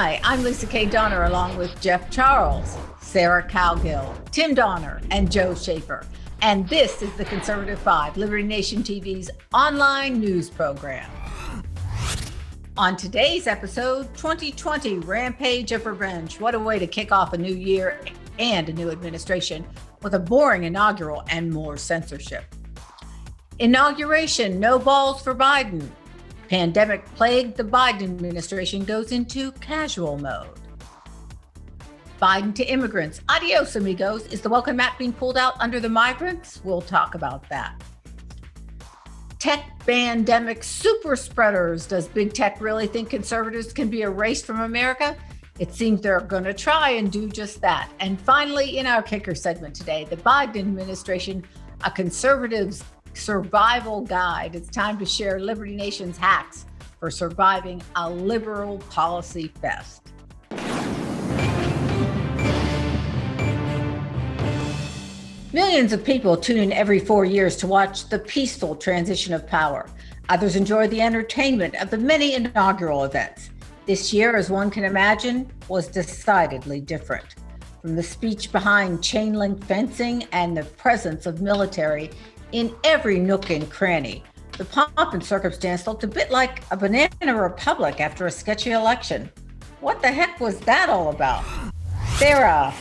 Hi, I'm Lisa K. Donner along with Jeff Charles, Sarah Cowgill, Tim Donner, and Joe Schaefer. And this is the Conservative 5, Liberty Nation TV's online news program. On today's episode, 2020 Rampage of Revenge. What a way to kick off a new year and a new administration with a boring inaugural and more censorship. Inauguration, no balls for Biden. Pandemic plague, the Biden administration goes into casual mode. Biden to immigrants. Adios, amigos. Is the welcome mat being pulled out under the migrants? We'll talk about that. Tech pandemic super spreaders. Does big tech really think conservatives can be erased from America? It seems they're going to try and do just that. And finally, in our kicker segment today, the Biden administration, a conservative's survival guide. It's time to share Liberty Nation's hacks for surviving a liberal policy fest. Millions of people tune in every 4 years to watch the peaceful transition of power. Others enjoy the entertainment of the many inaugural events. This year, as one can imagine, was decidedly different. From the speech behind chain link fencing and the presence of military in every nook and cranny, the pomp and circumstance looked a bit like a banana republic after a sketchy election. What the heck was that all about? Sarah,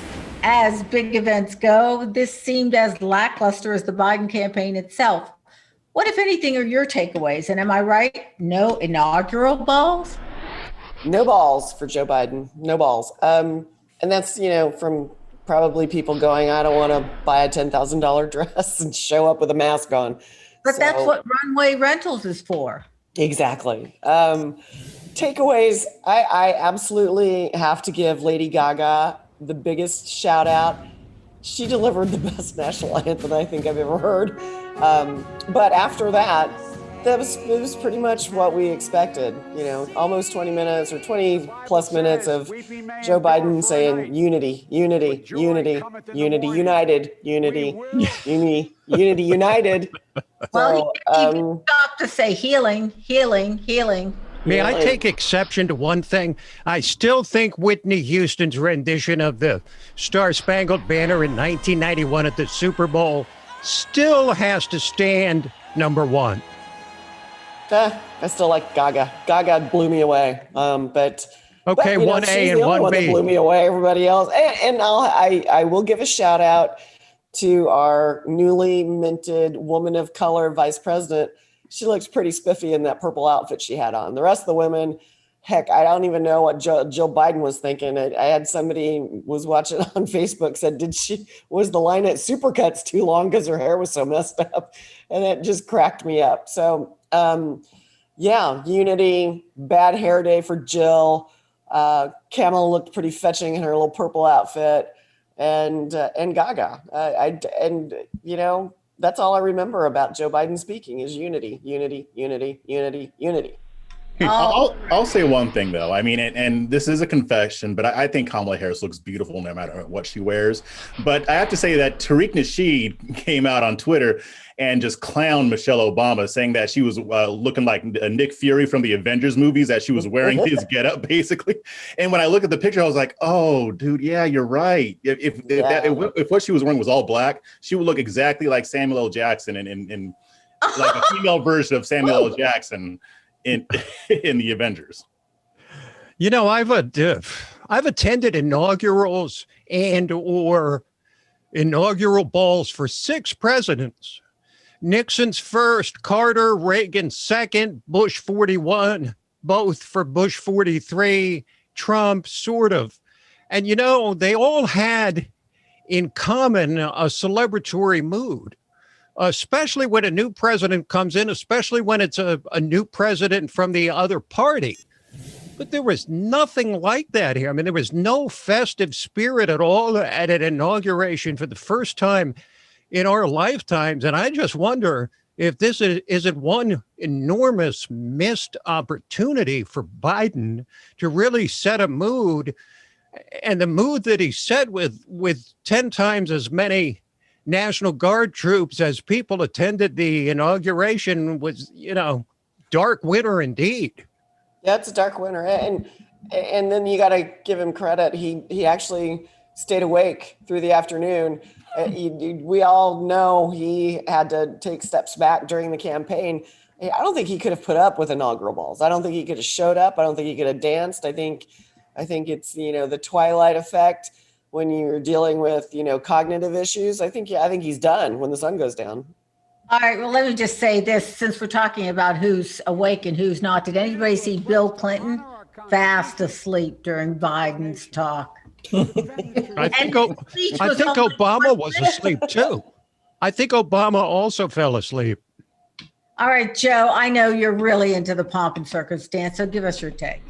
as big events go, this seemed as lackluster as the Biden campaign itself. What, if anything, are your takeaways? And am I right? No inaugural balls? No balls for Joe Biden. No balls. And that's, from probably people going, I don't want to buy a $10,000 dress and show up with a mask on. But that's what runway rentals is for. Exactly. Takeaways, I absolutely have to give Lady Gaga the biggest shout out. She delivered the best national anthem I think I've ever heard. But after that, it was pretty much what we expected. Almost 20 minutes or 20 plus minutes of Joe Biden saying unity, unity, unity, unity, united, unity, unity, united. Well, he didn't stop to say healing, healing, healing. May I take exception to one thing? I still think Whitney Houston's rendition of the Star-Spangled Banner in 1991 at the Super Bowl still has to stand number one. I still like Gaga. Gaga blew me away. But 1A and 1B. That blew me away. Everybody else, and I will give a shout out to our newly minted woman of color vice president. She looks pretty spiffy in that purple outfit she had on. The rest of the women, heck, I don't even know what Joe Biden was thinking. I had somebody was watching on Facebook said, was the line at Supercuts too long because her hair was so messed up? And it just cracked me up. So, unity, bad hair day for Jill. Kamala looked pretty fetching in her little purple outfit, and Gaga. That's all I remember about Joe Biden speaking is unity, unity, unity, unity, unity. I'll say one thing though. I mean, and this is a confession, but I think Kamala Harris looks beautiful no matter what she wears. But I have to say that Tariq Nasheed came out on Twitter and just clowned Michelle Obama, saying that she was looking like Nick Fury from the Avengers movies, that she was wearing his getup basically. And when I look at the picture, I was like, oh, dude, yeah, you're right. If what she was wearing was all black, she would look exactly like Samuel L. Jackson and like a female version of Samuel L. Jackson in the Avengers. I've attended inaugurals and or inaugural balls for 6 presidents. Nixon's first, Carter, Reagan second, Bush 41, both for Bush 43, Trump sort of. And they all had in common a celebratory mood. Especially when a new president comes in, especially when it's a new president from the other party. But there was nothing like that here. I mean, there was no festive spirit at all at an inauguration for the first time in our lifetimes. And I just wonder if this isn't one enormous missed opportunity for Biden to really set a mood, and the mood that he set with 10 times as many National Guard troops as people attended the inauguration was, dark winter indeed. Yeah, it's a dark winter. And And then you got to give him credit. He actually stayed awake through the afternoon. We all know he had to take steps back during the campaign. I don't think he could have put up with inaugural balls. I don't think he could have showed up. I don't think he could have danced. I think it's, the twilight effect when you're dealing with, cognitive issues. I think he's done when the sun goes down. All right, well, let me just say this, since we're talking about who's awake and who's not. Did anybody see Bill Clinton fast asleep during Biden's talk? I think Obama was asleep too. I think Obama also fell asleep. All right, Joe, I know you're really into the pomp and circumstance, so give us your take.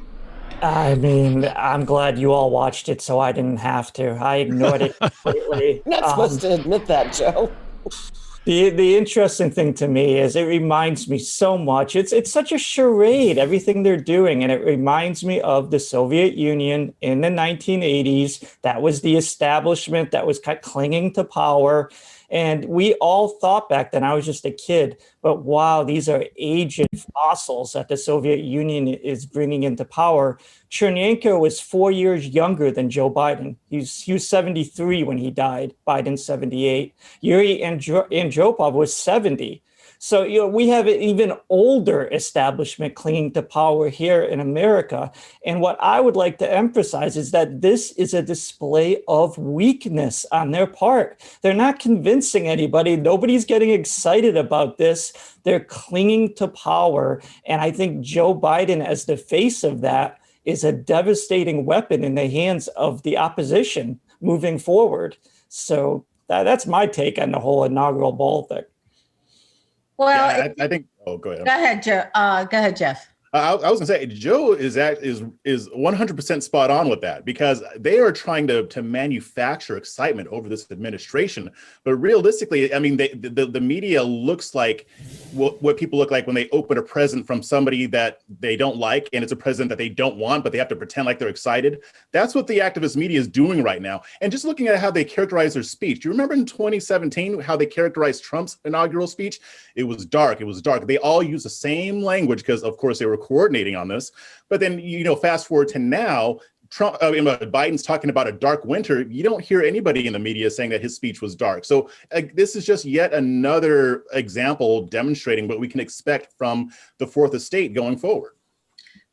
I mean, I'm glad you all watched it, so I didn't have to. I ignored it completely. You're not supposed to admit that, Joe. The interesting thing to me is it reminds me so much. It's such a charade, everything they're doing. And it reminds me of the Soviet Union in the 1980s. That was the establishment that was clinging to power. And we all thought back then, I was just a kid, but wow, these are aged fossils that the Soviet Union is bringing into power. Chernenko was 4 years younger than Joe Biden. He was 73 when he died, Biden 78. Yuri Andropov was 70. So, we have an even older establishment clinging to power here in America. And what I would like to emphasize is that this is a display of weakness on their part. They're not convincing anybody. Nobody's getting excited about this. They're clinging to power. And I think Joe Biden, as the face of that, is a devastating weapon in the hands of the opposition moving forward. So that's my take on the whole inaugural ball thing. Well, yeah, I think. Oh, go ahead. Go ahead, Joe. Go ahead, Jeff. I was gonna say Joe is 100% spot on with that, because they are trying to manufacture excitement over this administration, but realistically, I mean, the media looks like what people look like when they open a present from somebody that they don't like, and it's a present that they don't want, but they have to pretend like they're excited. That's what the activist media is doing right now. And just looking at how they characterize their speech, do you remember in 2017 how they characterized Trump's inaugural speech? It was dark. It was dark. They all use the same language because, of course, they were coordinating on this. But then, fast forward to now, Biden's talking about a dark winter. You don't hear anybody in the media saying that his speech was dark. So this is just yet another example demonstrating what we can expect from the Fourth Estate going forward.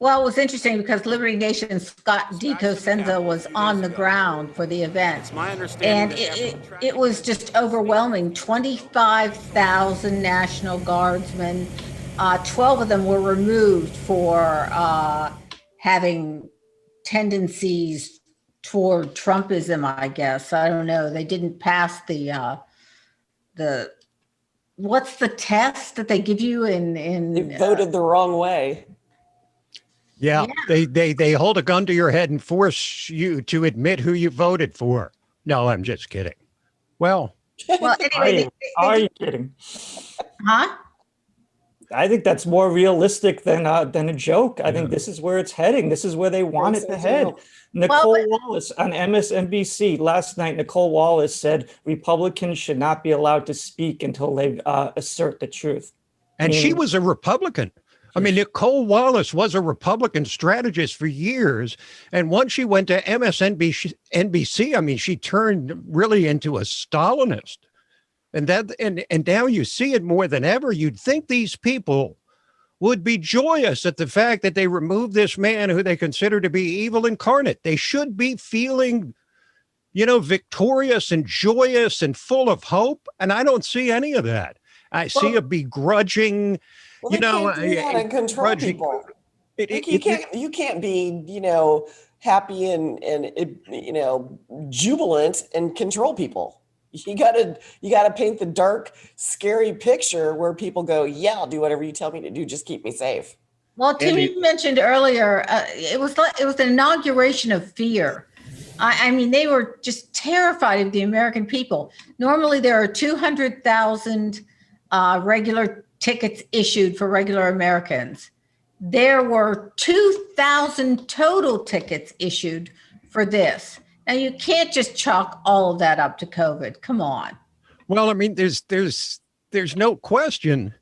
Well, it was interesting because Liberty Nation's Scott DiCosenza was on the ground for the event. And it was just overwhelming. 25,000 National Guardsmen. 12 of them were removed for having tendencies toward Trumpism, I guess. I don't know. They didn't pass the what's the test that they give you in They voted the wrong way. Yeah, they hold a gun to your head and force you to admit who you voted for. No, I'm just kidding. Well, anyway, are you kidding? Huh? I think that's more realistic than a joke. I think this is where it's heading. This is where they want it to head. Nicole Wallace on MSNBC last night, Nicole Wallace said Republicans should not be allowed to speak until they assert the truth. And she was a Republican. I mean, Nicole Wallace was a Republican strategist for years. And once she went to MSNBC, I mean, she turned really into a Stalinist. And now you see it more than ever. You'd think these people would be joyous at the fact that they removed this man who they consider to be evil incarnate. They should be feeling, victorious and joyous and full of hope. And I don't see any of that. I see a begrudging, Well, they can't do that and control people. You can't be, happy and jubilant and control people. You gotta paint the dark, scary picture where people go, yeah, I'll do whatever you tell me to do. Just keep me safe. Well, Tim, you mentioned earlier, it was an inauguration of fear. I mean, they were just terrified of the American people. Normally, there are 200,000 regular tickets issued for regular Americans. There were 2,000 total tickets issued for this. Now, you can't just chalk all of that up to COVID. Come on. Well, I mean, there's no question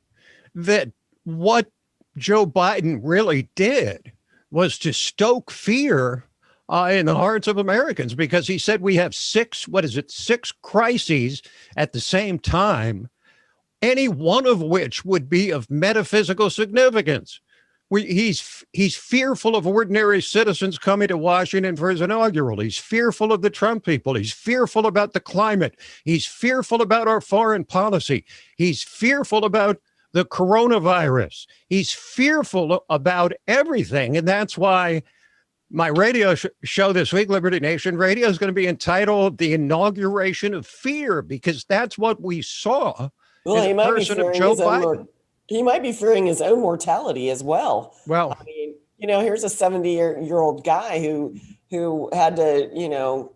that what Joe Biden really did was to stoke fear in the hearts of Americans, because he said we have six crises at the same time, any one of which would be of metaphysical significance. He's fearful of ordinary citizens coming to Washington for his inaugural. He's fearful of the Trump people. He's fearful about the climate. He's fearful about our foreign policy. He's fearful about the coronavirus. He's fearful about everything. And that's why my radio show this week, Liberty Nation Radio, is going to be entitled The Inauguration of Fear, because that's what we saw. Well, in the person of Joe Biden. He might be fearing his own mortality as well. Well, I mean, here's a 70-year-old guy who had to,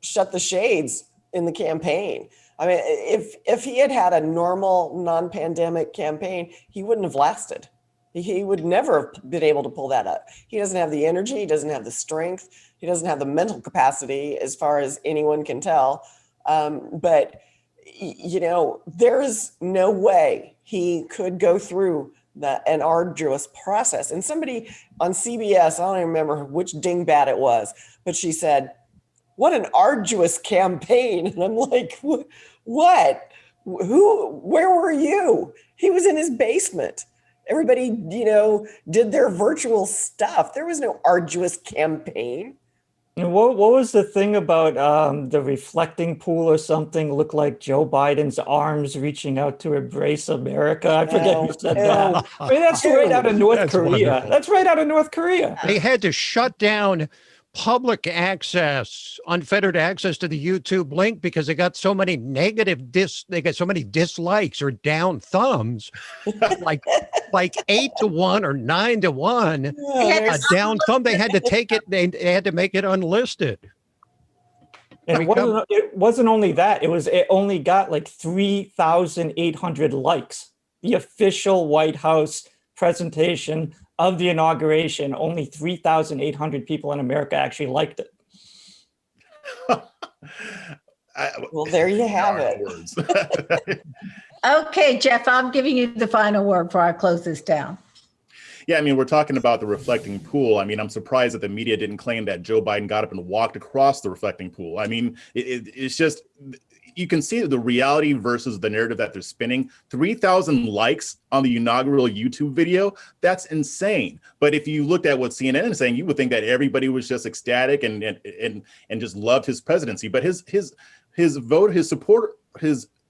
shut the shades in the campaign. I mean, if he had had a normal non-pandemic campaign, he wouldn't have lasted. He would never have been able to pull that up. He doesn't have the energy. He doesn't have the strength. He doesn't have the mental capacity, as far as anyone can tell. But there is no way he could go through an arduous process. And somebody on CBS, I don't even remember which dingbat it was, but she said, "What an arduous campaign." And I'm like, what? Where were you? He was in his basement. Everybody, did their virtual stuff. There was no arduous campaign. And what was the thing about the reflecting pool or something looked like Joe Biden's arms reaching out to embrace America? I forget who said that. I mean, that's right out of North Korea. Wonderful. That's right out of North Korea. They had to shut down public access, unfettered access to the YouTube link, because they got so many dislikes or down thumbs, like 8-1 or 9-1, a down thumb. They had to take it. They had to make it unlisted. And it wasn't only that. It only got like 3,800 likes. The official White House presentation of the inauguration, only 3,800 people in America actually liked it. Well, there you have it. Okay, Jeff, I'm giving you the final word before I close this down. Yeah, I mean, we're talking about the reflecting pool. I mean, I'm surprised that the media didn't claim that Joe Biden got up and walked across the reflecting pool. I mean, it's just, you can see the reality versus the narrative that they're spinning. 3,000 likes on the inaugural YouTube video, that's insane. But if you looked at what CNN is saying, you would think that everybody was just ecstatic and just loved his presidency. But his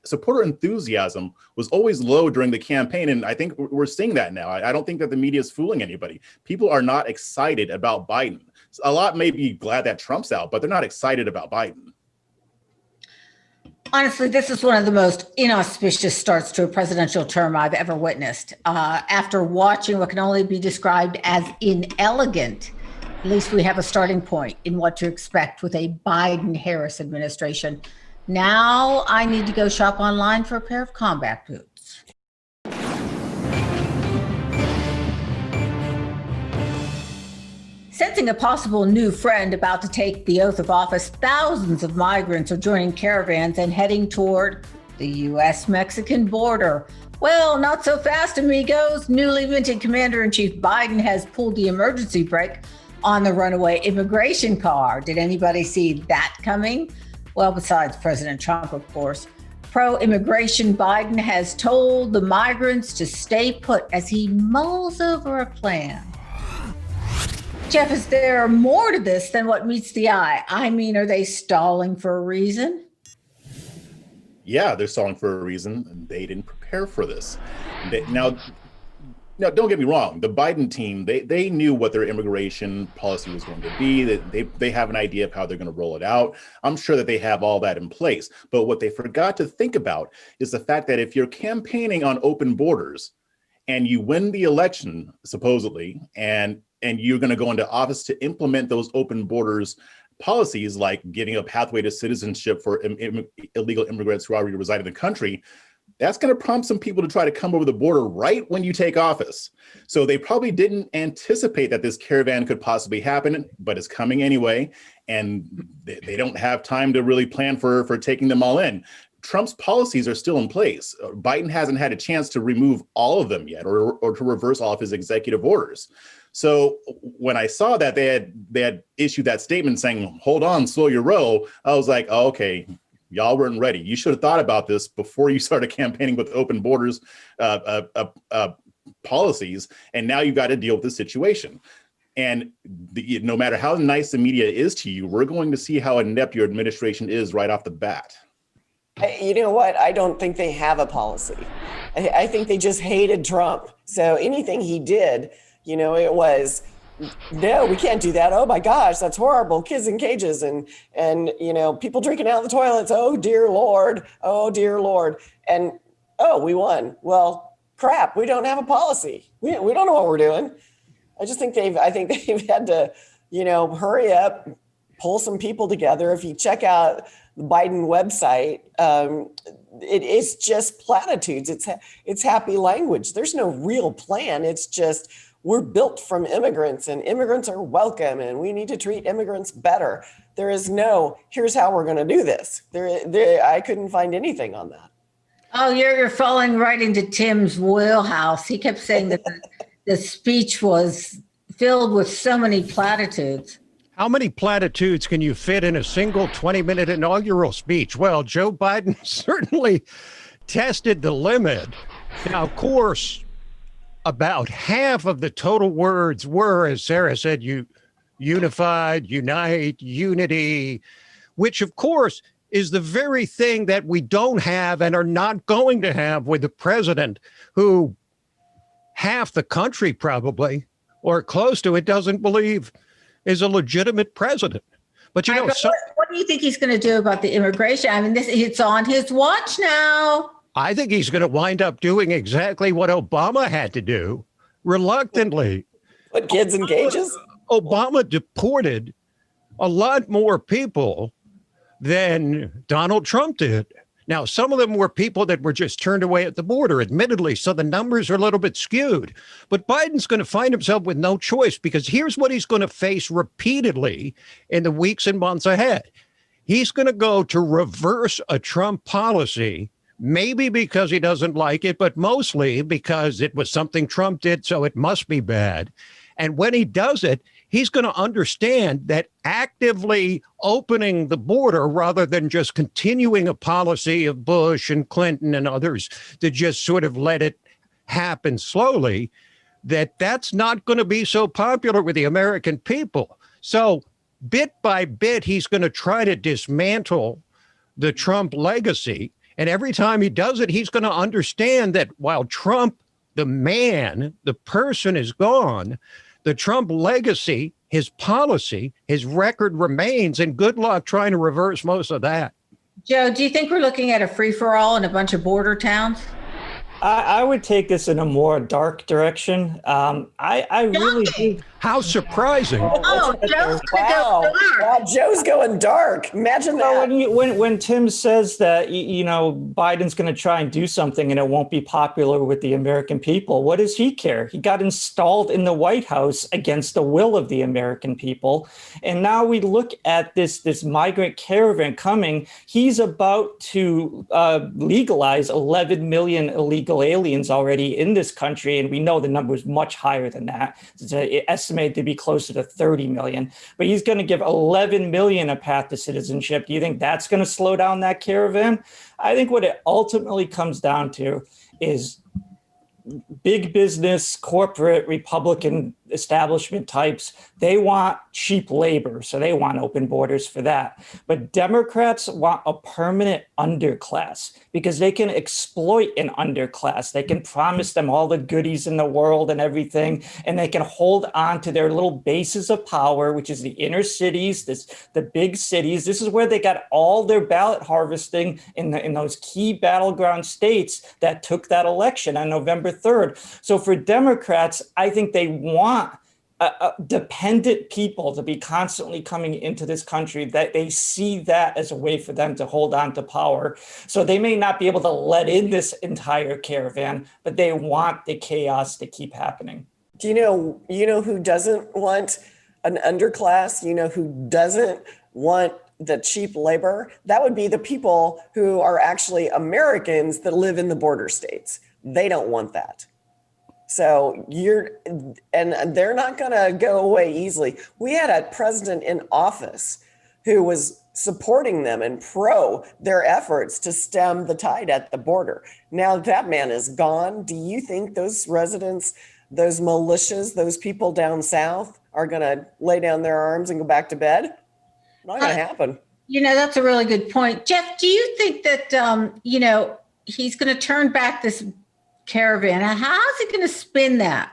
supporter enthusiasm was always low during the campaign. And I think we're seeing that now. I don't think that the media is fooling anybody. People are not excited about Biden. A lot may be glad that Trump's out, but they're not excited about Biden. Honestly, this is one of the most inauspicious starts to a presidential term I've ever witnessed. After watching what can only be described as inelegant, at least we have a starting point in what to expect with a Biden-Harris administration. Now I need to go shop online for a pair of combat boots. Sensing a possible new friend about to take the oath of office, thousands of migrants are joining caravans and heading toward the U.S.-Mexican border. Well, not so fast, amigos. Newly minted Commander-in-Chief Biden has pulled the emergency brake on the runaway immigration car. Did anybody see that coming? Well, besides President Trump, of course. Pro-immigration Biden has told the migrants to stay put as he mulls over a plan. Jeff, is there more to this than what meets the eye? I mean, are they stalling for a reason? Yeah, they're stalling for a reason, and they didn't prepare for this. Now, don't get me wrong. The Biden team, they knew what their immigration policy was going to be. They have an idea of how they're going to roll it out. I'm sure that they have all that in place. But what they forgot to think about is the fact that if you're campaigning on open borders and you win the election, supposedly, and you're going to go into office to implement those open borders policies, like giving a pathway to citizenship for illegal immigrants who already reside in the country, that's going to prompt some people to try to come over the border right when you take office. So they probably didn't anticipate that this caravan could possibly happen, but it's coming anyway. And they don't have time to really plan for taking them all in. Trump's policies are still in place. Biden hasn't had a chance to remove all of them yet or to reverse all of his executive orders. So when I saw that they had issued that statement saying, hold on, slow your roll, I was like, oh, okay, y'all weren't ready. You should have thought about this before you started campaigning with open borders policies. And now you've got to deal with the situation. And no matter how nice the media is to you, we're going to see how inept your administration is right off the bat. You know what? I don't think they have a policy. I think they just hated Trump. So anything he did, it was, no, we can't do that. Oh my gosh, that's horrible. Kids in cages and people drinking out of the toilets. Oh dear Lord. Oh dear Lord. And we won. Well, crap, we don't have a policy. We don't know what we're doing. I think they've had to, hurry up, pull some people together. If you check out the Biden website, it is just platitudes. It's happy language. There's no real plan. It's just, we're built from immigrants and immigrants are welcome and we need to treat immigrants better. There is no, here's how we're going to do this. I couldn't find anything on that. Oh, you're falling right into Tim's wheelhouse. He kept saying that the speech was filled with so many platitudes. How many platitudes can you fit in a single 20-minute inaugural speech? Well, Joe Biden certainly tested the limit. Now, of course, about half of the total words were, as Sarah said, unified, unite, unity, which, of course, is the very thing that we don't have and are not going to have with the president who half the country probably, or close to it, doesn't believe is a legitimate president. But what do you think he's going to do about the immigration? I mean, it's on his watch now. I think he's going to wind up doing exactly what Obama had to do, reluctantly. Put kids in cages? Obama deported a lot more people than Donald Trump did. Now, some of them were people that were just turned away at the border, admittedly, so the numbers are a little bit skewed. But Biden's going to find himself with no choice, because here's what he's going to face repeatedly in the weeks and months ahead. He's going to go to reverse a Trump policy, maybe because he doesn't like it, but mostly because it was something Trump did, so it must be bad. And when he does it, he's going to understand that actively opening the border rather than just continuing a policy of Bush and Clinton and others to just sort of let it happen slowly, that's not going to be so popular with the American people. So bit by bit, he's going to try to dismantle the Trump legacy. And every time he does it, he's going to understand that while Trump, the man, the person is gone, the Trump legacy, his policy, his record remains, and good luck trying to reverse most of that. Joe, do you think we're looking at a free-for-all in a bunch of border towns? I would take this in a more dark direction. I really do. How surprising. Oh, Joe's going to go dark. Wow, Joe's going dark. Imagine that. When Tim says that, Biden's going to try and do something and it won't be popular with the American people, what does he care? He got installed in the White House against the will of the American people. And now we look at this migrant caravan coming. He's about to legalize 11 million illegal aliens already in this country. And we know the number is much higher than that. It's estimated to be closer to 30 million. But he's going to give 11 million a path to citizenship. Do you think that's going to slow down that caravan? I think what it ultimately comes down to is big business, corporate, Republican establishment types, they want cheap labor, so they want open borders for that. But Democrats want a permanent underclass because they can exploit an underclass. They can promise them all the goodies in the world and everything, and they can hold on to their little bases of power, which is the inner cities, the big cities. This is where they got all their ballot harvesting in those key battleground states that took that election on November 3rd. So for Democrats, I think they want dependent people to be constantly coming into this country, that they see that as a way for them to hold on to power. So they may not be able to let in this entire caravan, but they want the chaos to keep happening. Do you know who doesn't want an underclass? You know who doesn't want the cheap labor? That would be the people who are actually Americans that live in the border states. They don't want that. So and they're not going to go away easily. We had a president in office who was supporting them and pro their efforts to stem the tide at the border. Now that man is gone. Do you think those residents, those militias, those people down south are going to lay down their arms and go back to bed? Not going to happen. That's a really good point. Jeff, do you think that, he's going to turn back this caravan? How is he going to spin that?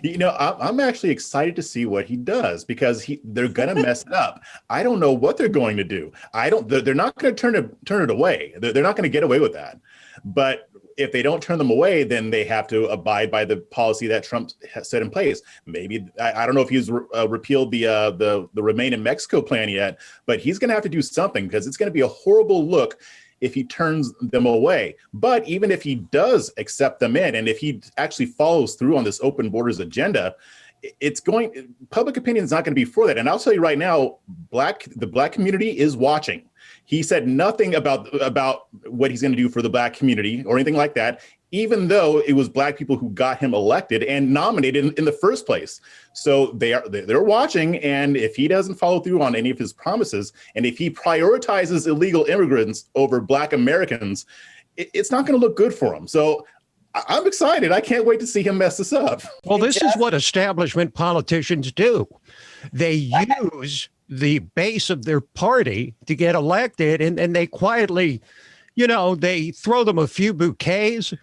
I'm actually excited to see what he does, because they're going to mess it up. I don't know what they're going to do. They're not going to turn it away. They're not going to get away with that. But if they don't turn them away, then they have to abide by the policy that Trump has set in place. Maybe, I don't know if he's repealed the Remain in Mexico plan yet, but he's going to have to do something, because it's going to be a horrible look if he turns them away. But even if he does accept them in, and if he actually follows through on this open borders agenda, public opinion is not going to be for that. And I'll tell you right now, the Black community is watching. He said nothing about what he's going to do for the Black community or anything like that, even though it was Black people who got him elected and nominated in the first place. So they're watching, and if he doesn't follow through on any of his promises, and if he prioritizes illegal immigrants over Black Americans, it's not going to look good for him. So I'm excited. I can't wait to see him mess this up. Well, this is what establishment politicians do. They use the base of their party to get elected, and they quietly, they throw them a few bouquets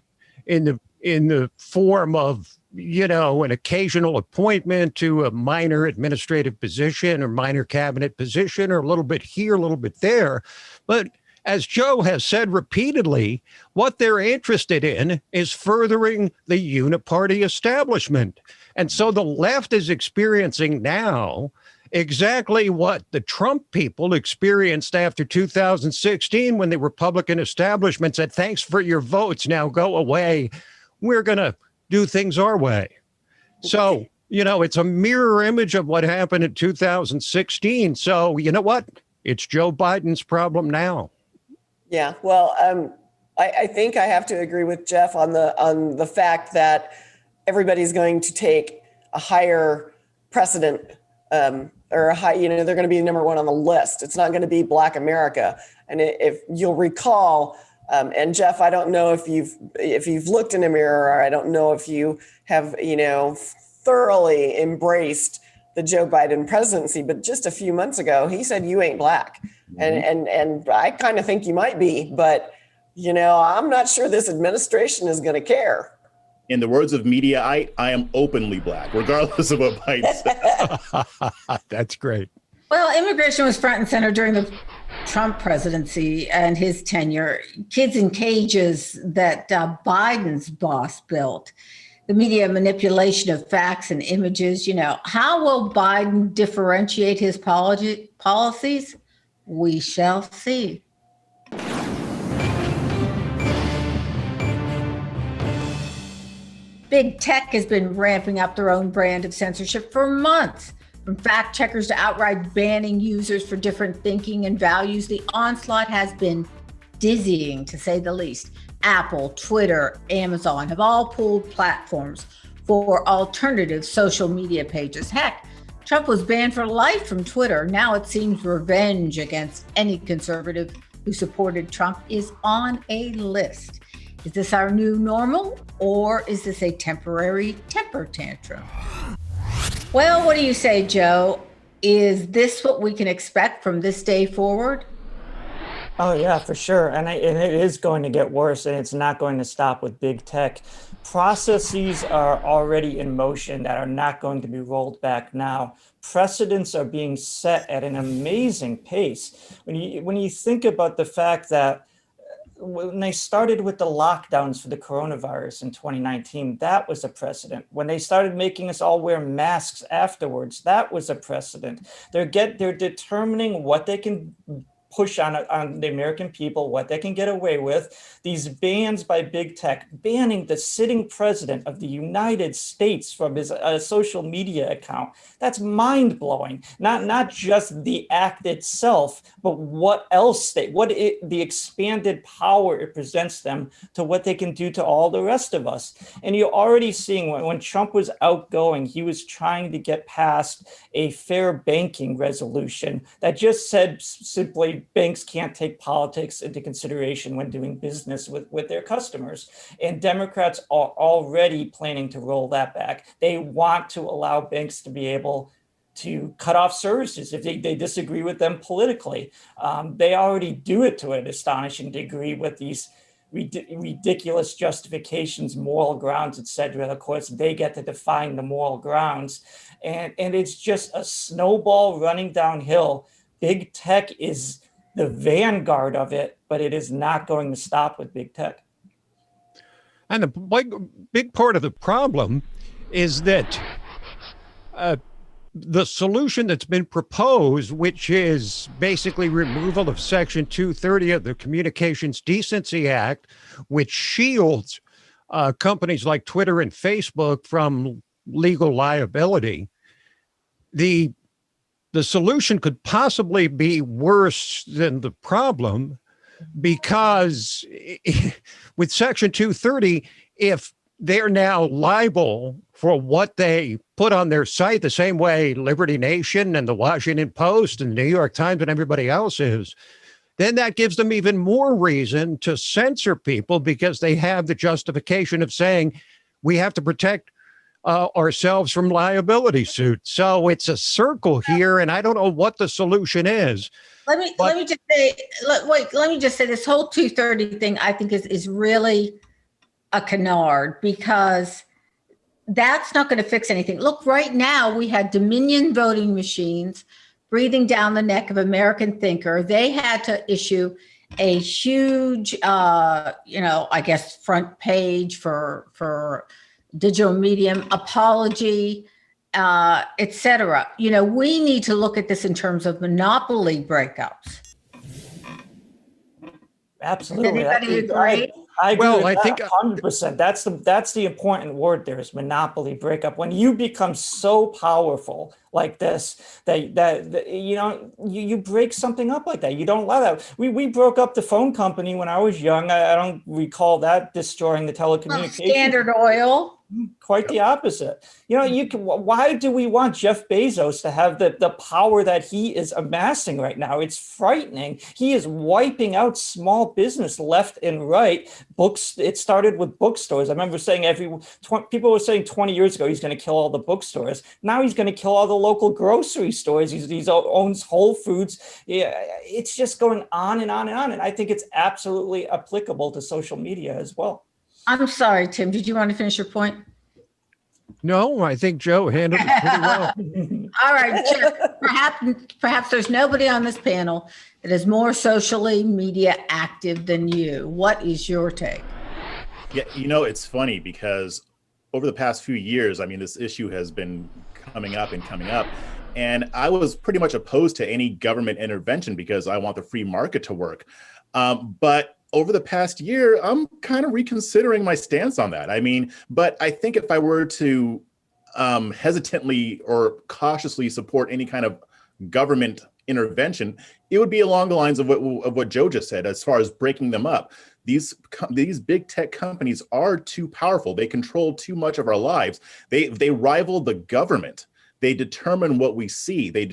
in the form of, an occasional appointment to a minor administrative position or minor cabinet position, or a little bit here, a little bit there. But as Joe has said repeatedly, what they're interested in is furthering the uniparty establishment. And so the left is experiencing now exactly what the Trump people experienced after 2016, when the Republican establishment said, thanks for your votes, now go away. We're going to do things our way. So, it's a mirror image of what happened in 2016. So, you know what? It's Joe Biden's problem now. Yeah, well, I think I have to agree with Jeff on the fact that everybody's going to take a higher precedent, or a high, they're going to be number one on the list. It's not going to be Black America. And if you'll recall, and Jeff, I don't know if you've looked in a mirror, or I don't know if you have, thoroughly embraced the Joe Biden presidency, but just a few months ago, he said, "You ain't Black." Mm-hmm. And I kind of think you might be, but, I'm not sure this administration is going to care. In the words of media, I am openly Black, regardless of what Biden says. That's great. Well, immigration was front and center during the Trump presidency and his tenure. Kids in cages that Biden's boss built. The media manipulation of facts and images. How will Biden differentiate his policies? We shall see. Big tech has been ramping up their own brand of censorship for months. From fact checkers to outright banning users for different thinking and values, the onslaught has been dizzying, to say the least. Apple, Twitter, Amazon have all pulled platforms for alternative social media pages. Heck, Trump was banned for life from Twitter. Now it seems revenge against any conservative who supported Trump is on a list. Is this our new normal, or is this a temporary temper tantrum? Well, what do you say, Joe? Is this what we can expect from this day forward? Oh, yeah, for sure. And it is going to get worse, and it's not going to stop with big tech. Processes are already in motion that are not going to be rolled back now. Precedents are being set at an amazing pace. When you think about the fact that when they started with the lockdowns for the coronavirus in 2019, that was a precedent. When they started making us all wear masks afterwards, that was a precedent. They're determining what they can push on the American people what they can get away with. These bans by big tech, banning the sitting president of the United States from his social media account. That's mind-blowing. Not just the act itself, but what else the expanded power it presents them to what they can do to all the rest of us. And you're already seeing when Trump was outgoing, he was trying to get past a fair banking resolution that just said simply banks can't take politics into consideration when doing business with their customers. And Democrats are already planning to roll that back. They want to allow banks to be able to cut off services if they disagree with them politically. They already do it to an astonishing degree with these ridiculous justifications, moral grounds, etc. Of course, they get to define the moral grounds. And it's just a snowball running downhill. Big tech is the vanguard of it, but it is not going to stop with big tech. And the big part of the problem is that the solution that's been proposed, which is basically removal of Section 230 of the Communications Decency Act, which shields companies like Twitter and Facebook from legal liability, the solution could possibly be worse than the problem, because with Section 230, if they're now liable for what they put on their site, the same way Liberty Nation and the Washington Post and the New York Times and everybody else is, then that gives them even more reason to censor people, because they have the justification of saying we have to protect ourselves from liability suits. So it's a circle here, and I don't know what the solution is. Let me just say this whole 230 thing, I think is really a canard, because that's not going to fix anything. Look, right now we had Dominion voting machines breathing down the neck of American Thinker. They had to issue a huge, I guess, front page for digital medium apology, etc. We need to look at this in terms of monopoly breakups. Absolutely. Does anybody agree? I agree. Well, with I think 100%. That's the important word there is monopoly breakup. When you become so powerful like this, that you break something up like that. You don't allow that. We broke up the phone company when I was young. I don't recall that destroying the telecommunications. Standard Oil. Quite the opposite. Why do we want Jeff Bezos to have the power that he is amassing right now? It's frightening. He is wiping out small business left and right. Books. It started with bookstores. I remember saying people were saying 20 years ago he's going to kill all the bookstores. Now he's going to kill all the local grocery stores. He owns Whole Foods. Yeah, it's just going on and on and on. And I think it's absolutely applicable to social media as well. I'm sorry, Tim. Did you want to finish your point? No, I think Joe handled it pretty well. All right, Chuck, perhaps there's nobody on this panel that is more socially media active than you. What is your take? Yeah, it's funny because over the past few years, this issue has been coming up. And I was pretty much opposed to any government intervention because I want the free market to work. But over the past year, I'm kind of reconsidering my stance on that. But I think if I were to hesitantly or cautiously support any kind of government intervention, it would be along the lines of what Joe just said, as far as breaking them up. These big tech companies are too powerful. They control too much of our lives. They rival the government. They determine what we see. They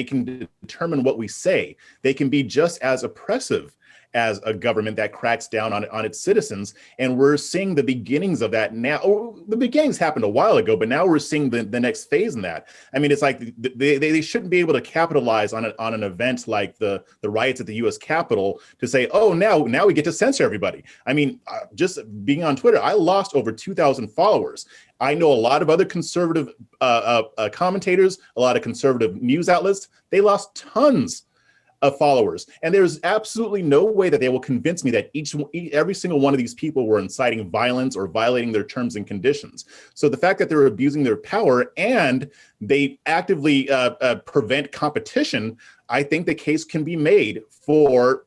can determine what we say. They can be just as oppressive as a government that cracks down on its citizens. And we're seeing the beginnings of that now. The beginnings happened a while ago, but now we're seeing the next phase in that. It's like they shouldn't be able to capitalize on an event like the riots at the US Capitol to say, oh, now we get to censor everybody. Just being on Twitter, I lost over 2,000 followers. I know a lot of other conservative commentators, a lot of conservative news outlets, they lost tons of followers. And there's absolutely no way that they will convince me that every single one of these people were inciting violence or violating their terms and conditions. So the fact that they're abusing their power and they actively prevent competition, I think the case can be made for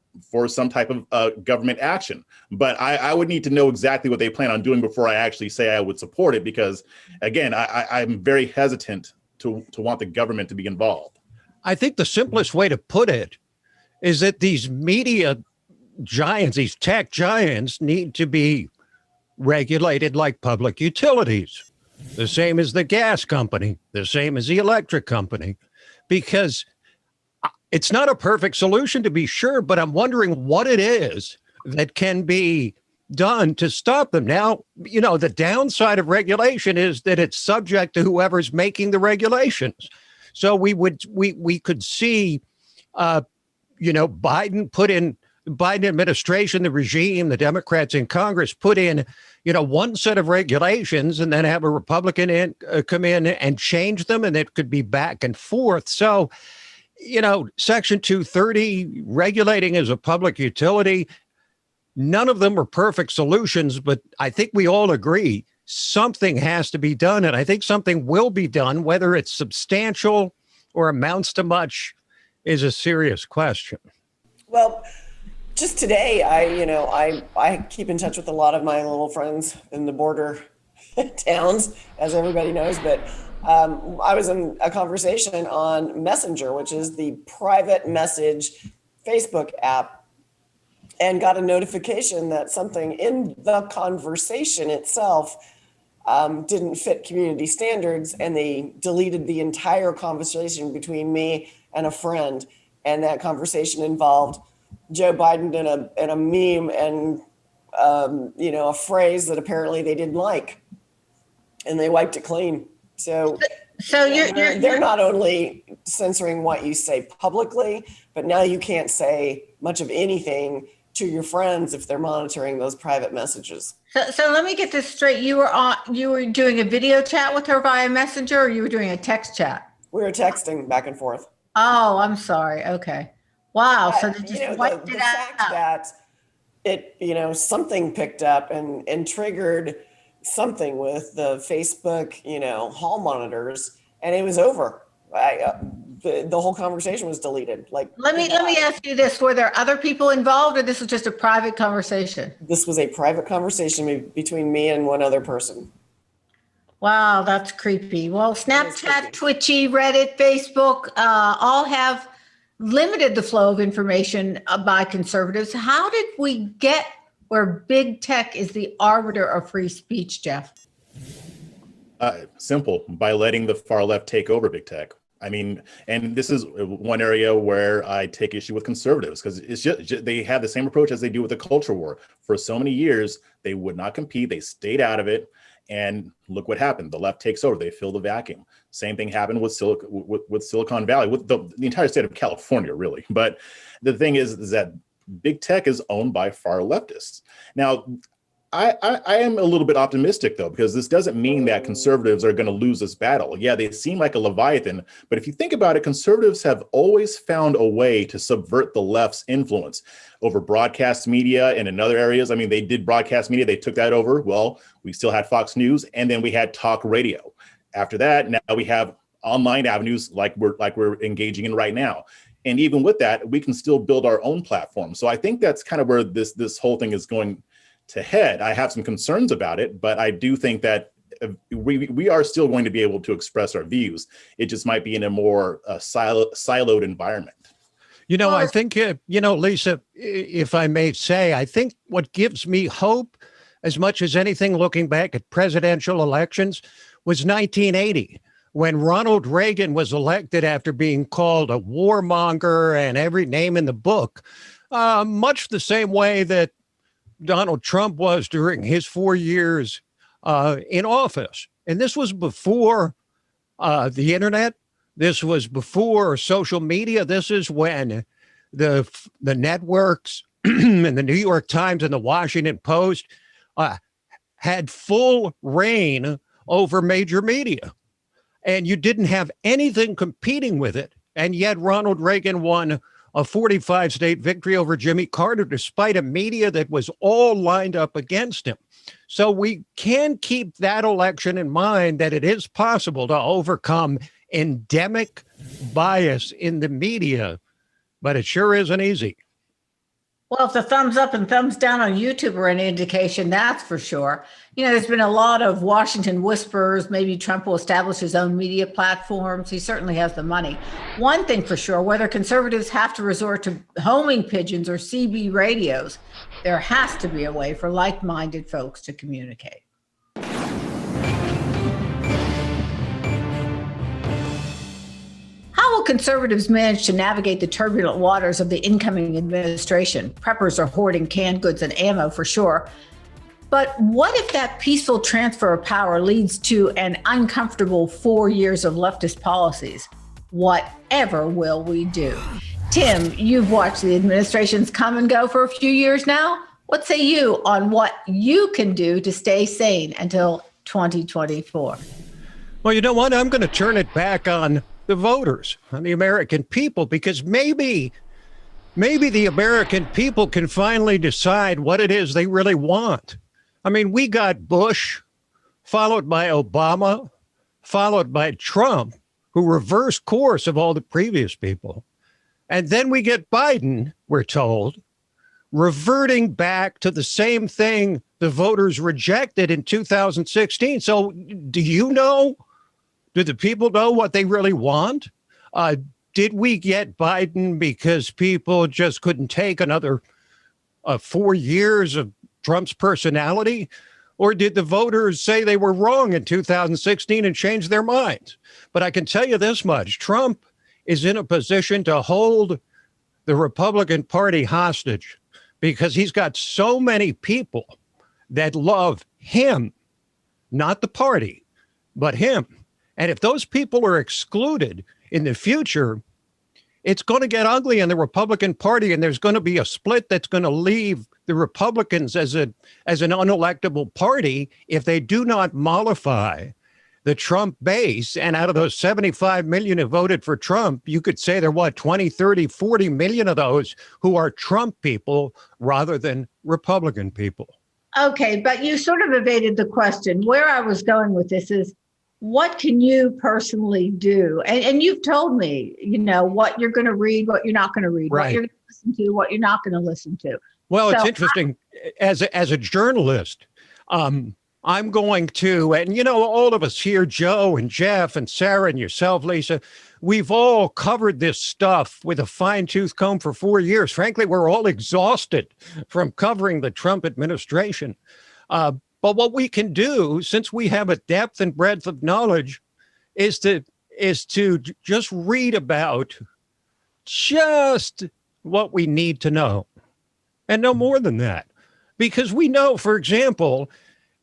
some type of government action. But I would need to know exactly what they plan on doing before I actually say I would support it, because, again, I'm very hesitant to want the government to be involved. I think the simplest way to put it is that these media giants, these tech giants, need to be regulated like public utilities, the same as the gas company, the same as the electric company, because it's not a perfect solution, to be sure, but I'm wondering what it is that can be done to stop them. Now, the downside of regulation is that it's subject to whoever's making the regulations. So we could see, Biden administration, the regime, the Democrats in Congress put in, one set of regulations and then have a Republican come in and change them, and it could be back and forth. So, Section 230, regulating as a public utility, none of them are perfect solutions, but I think we all agree something has to be done. And I think something will be done. Whether it's substantial or amounts to much is a serious question. Well, just today, I keep in touch with a lot of my little friends in the border towns, as everybody knows, but I was in a conversation on Messenger, which is the private message Facebook app, and got a notification that something in the conversation itself didn't fit community standards, and they deleted the entire conversation between me and a friend. And that conversation involved Joe Biden and a meme and a phrase that apparently they didn't like, and they wiped it clean. So they're not only censoring what you say publicly, but now you can't say much of anything to your friends if they're monitoring those private messages. So let me get this straight. You were doing a video chat with her via Messenger, or you were doing a text chat? We were texting back and forth. Oh, I'm sorry. Okay. Wow. So they just wiped the it out. fact that it, something picked up and triggered something with the Facebook, hall monitors, and it was over. The whole conversation was deleted. Let me ask you this: were there other people involved, or this was just a private conversation? This was a private conversation between me and one other person. Wow, that's creepy. Well, Snapchat, Twitchy, Reddit, Facebook, all have limited the flow of information by conservatives. How did we get where big tech is the arbiter of free speech, Jeff? Simple, by letting the far left take over big tech. I mean, and this is one area where I take issue with conservatives, because it's just they have the same approach as they do with the culture war. For so many years, they would not compete. They stayed out of it. And look what happened. The left takes over. They fill the vacuum. Same thing happened with Silicon Valley, with the entire state of California, really. But the thing is that big tech is owned by far leftists. Now, I am a little bit optimistic, though, because this doesn't mean that conservatives are going to lose this battle. Yeah, they seem like a Leviathan, but if you think about it, conservatives have always found a way to subvert the left's influence over broadcast media and in other areas. I mean, they did broadcast media. They took that over. Well, we still had Fox News, and then we had talk radio. After that, now we have online avenues like we're engaging in right now. And even with that, we can still build our own platform. So I think that's kind of where this whole thing is going to head. I have some concerns about it, but I do think that we are still going to be able to express our views. It just might be in a more siloed environment. I think, Lisa, if I may say, I think what gives me hope as much as anything looking back at presidential elections was 1980, when Ronald Reagan was elected after being called a warmonger and every name in the book, much the same way that Donald Trump was during his 4 years in office. And this was before the internet. This was before social media. This is when the networks and the New York Times and the Washington Post had full reign over major media. And you didn't have anything competing with it. And yet Ronald Reagan won a 45-state victory over Jimmy Carter, despite a media that was all lined up against him. So we can keep that election in mind, that it is possible to overcome endemic bias in the media but it sure isn't easy. Well, if the thumbs up and thumbs down on YouTube are any indication, that's for sure. There's been a lot of Washington whispers. Maybe Trump will establish his own media platforms. He certainly has the money. One thing for sure, whether conservatives have to resort to homing pigeons or CB radios, there has to be a way for like-minded folks to communicate. How will conservatives manage to navigate the turbulent waters of the incoming administration? Preppers are hoarding canned goods and ammo for sure. But what if that peaceful transfer of power leads to an uncomfortable 4 years of leftist policies? Whatever will we do? Tim, you've watched the administrations come and go for a few years now. What say you on what you can do to stay sane until 2024? Well, you know what? I'm going to turn it back on the voters, on the American people, because maybe the American people can finally decide what it is they really want. I mean, we got Bush, followed by Obama, followed by Trump, who reversed course of all the previous people. And then we get Biden, we're told, reverting back to the same thing the voters rejected in 2016. So do you know? Do the people know what they really want? Did we get Biden because people just couldn't take another 4 years of Trump's personality? Or did the voters say they were wrong in 2016 and change their minds? But I can tell you this much. Trump is in a position to hold the Republican Party hostage because he's got so many people that love him, not the party, but him. And if those people are excluded in the future, it's going to get ugly in the Republican Party, and there's going to be a split that's going to leave the Republicans as an unelectable party if they do not mollify the Trump base. And out of those 75 million who voted for Trump, you could say there are 20, 30, 40 million of those who are Trump people rather than Republican people. Okay, but you sort of evaded the question. Where I was going with this is, what can you personally do? And you've told me, what you're going to read, what you're not going to read, right, what you're going to listen to, what you're not going to listen to. Well, it's interesting. As a journalist, I'm going to, and all of us here, Joe and Jeff and Sarah and yourself, Lisa, we've all covered this stuff with a fine-tooth comb for 4 years. Frankly, we're all exhausted from covering the Trump administration. But what we can do, since we have a depth and breadth of knowledge, is to just read about just what we need to know, and no more than that. Because we know, for example,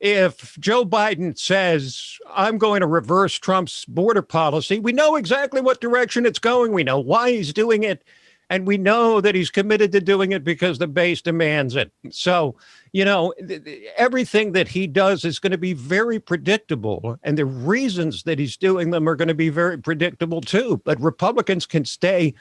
if Joe Biden says, I'm going to reverse Trump's border policy, we know exactly what direction it's going. We know why he's doing it. And we know that he's committed to doing it because the base demands it. So, everything that he does is going to be very predictable. And the reasons that he's doing them are going to be very predictable, too. But Republicans can stay,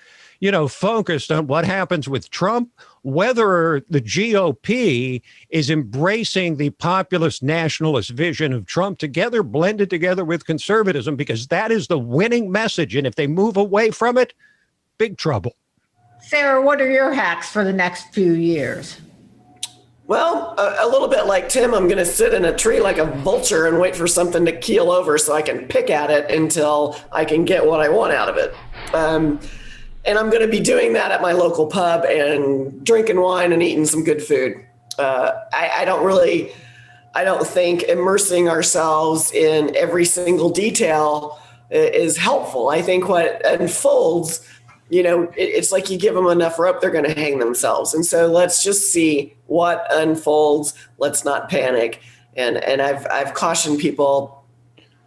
focused on what happens with Trump, whether the GOP is embracing the populist nationalist vision of Trump together, blended together with conservatism, because that is the winning message. And if they move away from it, big trouble. Sarah, what are your hacks for the next few years? Well, a little bit like Tim, I'm going to sit in a tree like a vulture and wait for something to keel over so I can pick at it until I can get what I want out of it. And I'm going to be doing that at my local pub and drinking wine and eating some good food. I don't think immersing ourselves in every single detail is helpful. I think what unfolds, it's like you give them enough rope, they're going to hang themselves. And so let's just see what unfolds. Let's not panic. And I've cautioned people,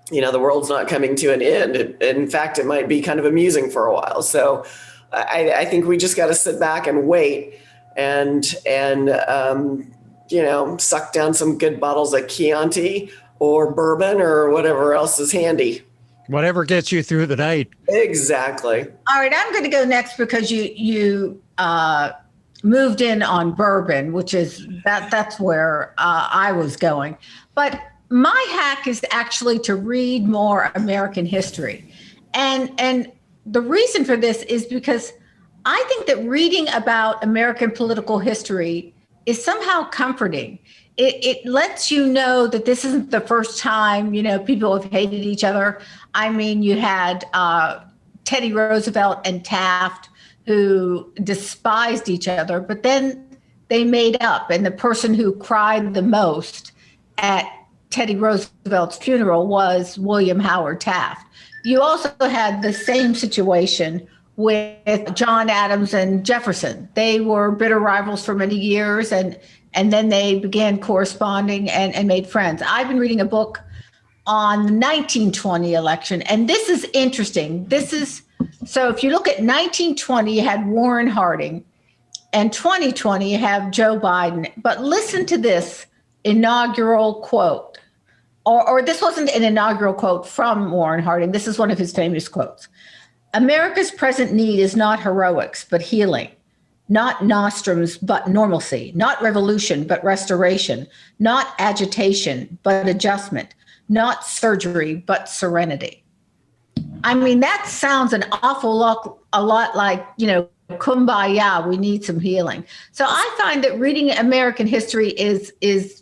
the world's not coming to an end. In fact, it might be kind of amusing for a while. So I think we just got to sit back and wait and suck down some good bottles of Chianti or bourbon or whatever else is handy. Whatever gets you through the night. Exactly. All right, I'm going to go next because you moved in on bourbon, which is that's where I was going. But my hack is actually to read more American history, and the reason for this is because I think that reading about American political history is somehow comforting. It lets you know that this isn't the first time, people have hated each other. I mean, you had Teddy Roosevelt and Taft who despised each other, but then they made up. And the person who cried the most at Teddy Roosevelt's funeral was William Howard Taft. You also had the same situation with John Adams and Jefferson. They were bitter rivals for many years, and then they began corresponding and made friends. I've been reading a book on the 1920 election, and this is interesting. So if you look at 1920, you had Warren Harding, and 2020, you have Joe Biden. But listen to this inaugural quote, or this wasn't an inaugural quote from Warren Harding. This is one of his famous quotes. America's present need is not heroics, but healing, not nostrums, but normalcy, not revolution, but restoration, not agitation, but adjustment, not surgery, but serenity. I mean, that sounds an awful lot, like, kumbaya, we need some healing. So I find that reading American history is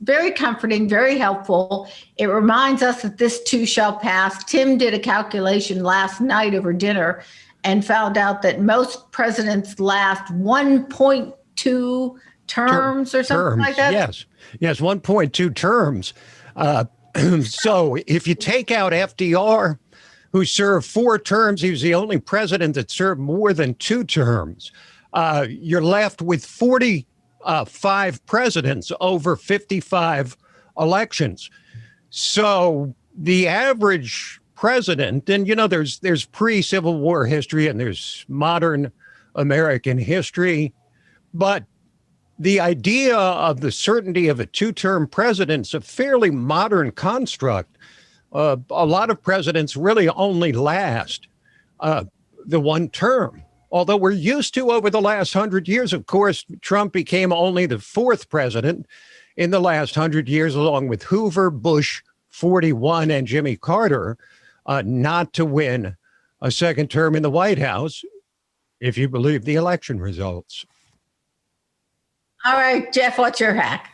very comforting, very helpful. It reminds us that this too shall pass. Tim did a calculation last night over dinner and found out that most presidents last 1.2 terms or something like that. Yes, 1.2 terms. So if you take out FDR, who served 4 terms, he was the only president that served more than 2 terms. You're left with 45 presidents over 55 elections. So the average president, and there's pre-Civil War history and there's modern American history, but the idea of the certainty of a 2-term president is a fairly modern construct. A lot of presidents really only last the 1 term. Although we're used to over the last 100 years, of course, Trump became only the 4th president in the last 100 years, along with Hoover, Bush, 41, and Jimmy Carter, not to win a 2nd term in the White House, if you believe the election results. All right, Jeff, what's your hack?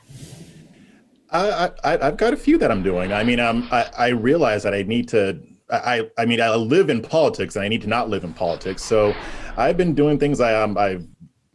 I've got a few that I'm doing. I mean, I realize that I need to, I live in politics and I need to not live in politics. So I've been doing things. I've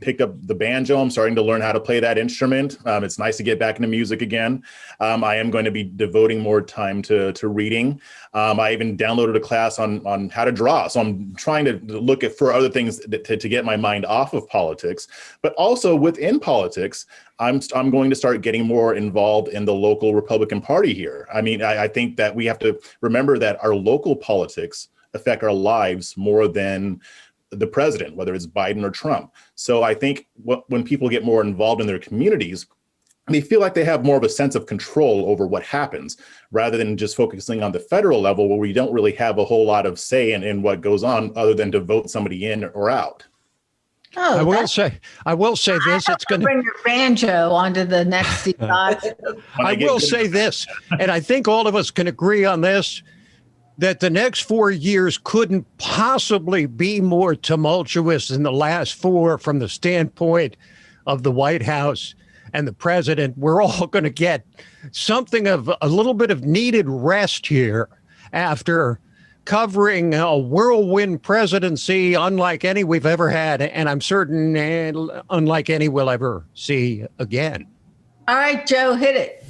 picked up the banjo. I'm starting to learn how to play that instrument. It's nice to get back into music again. I am going to be devoting more time to reading. I even downloaded a class on how to draw. So I'm trying to look for other things to get my mind off of politics. But also within politics, I'm going to start getting more involved in the local Republican Party here. I mean, I think that we have to remember that our local politics affect our lives more than the president, whether it's Biden or Trump. So I think when people get more involved in their communities, they feel like they have more of a sense of control over what happens, rather than just focusing on the federal level where we don't really have a whole lot of say in what goes on other than to vote somebody in or out. Oh, I will say this. It's going to bring your banjo onto the next slide. I will say this, and I think all of us can agree on this, that the next 4 years couldn't possibly be more tumultuous than the last 4 from the standpoint of the White House and the president. We're all going to get something of a little bit of needed rest here after covering a whirlwind presidency unlike any we've ever had, and I'm certain unlike any we'll ever see again. All right, Joe, hit it.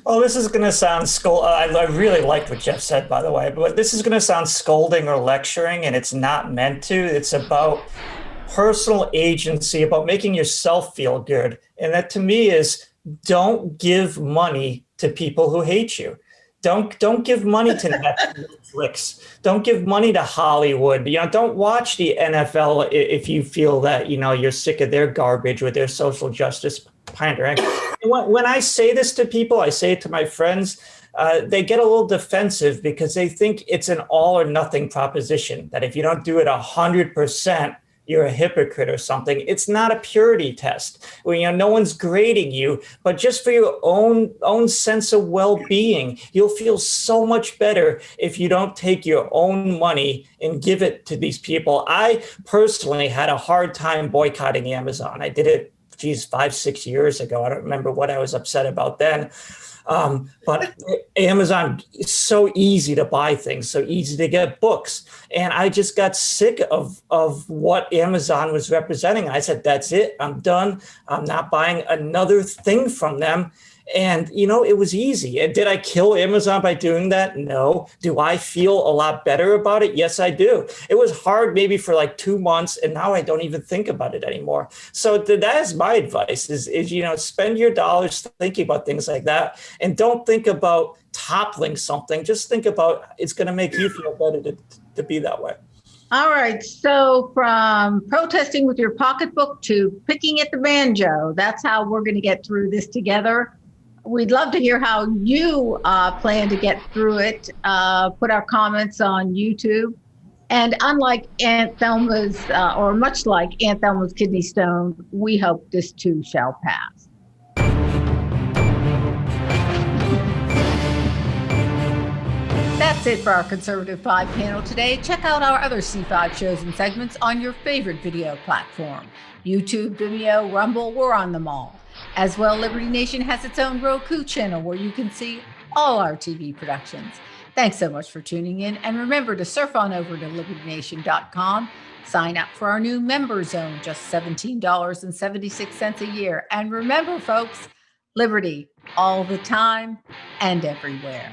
Oh, this is going to sound I really like what Jeff said, by the way, but this is going to sound scolding or lecturing, and it's not meant to. It's about personal agency, about making yourself feel good. And that to me is, don't give money to people who hate you. Don't give money to Netflix. Don't give money to Hollywood. Don't watch the NFL if you feel that, you're sick of their garbage with their social justice pandering. When I say this to people, I say it to my friends, they get a little defensive because they think it's an all or nothing proposition, that if you don't do it 100%, you're a hypocrite or something. It's not a purity test. Well, no one's grading you, but just for your own sense of well-being, you'll feel so much better if you don't take your own money and give it to these people. I personally had a hard time boycotting Amazon. I did it, 5-6 years ago. I don't remember what I was upset about then. But Amazon is so easy to buy things, so easy to get books. And I just got sick of what Amazon was representing. I said, that's it. I'm done. I'm not buying another thing from them. And, it was easy. And did I kill Amazon by doing that? No. Do I feel a lot better about it? Yes, I do. It was hard maybe for like 2 months, and now I don't even think about it anymore. So that is my advice is spend your dollars thinking about things like that. And don't think about toppling something. Just think about it's going to make you feel better to be that way. All right. So from protesting with your pocketbook to picking at the banjo, that's how we're going to get through this together. We'd love to hear how you plan to get through it. Put our comments on YouTube. And unlike Aunt Thelma's, or much like Aunt Thelma's kidney stone, we hope this too shall pass. That's it for our Conservative 5 panel today. Check out our other C5 shows and segments on your favorite video platform. YouTube, Vimeo, Rumble, we're on them all. As well, Liberty Nation has its own Roku channel where you can see all our TV productions. Thanks so much for tuning in. And remember to surf on over to libertynation.com. Sign up for our new member zone, just $17.76 a year. And remember, folks, liberty all the time and everywhere.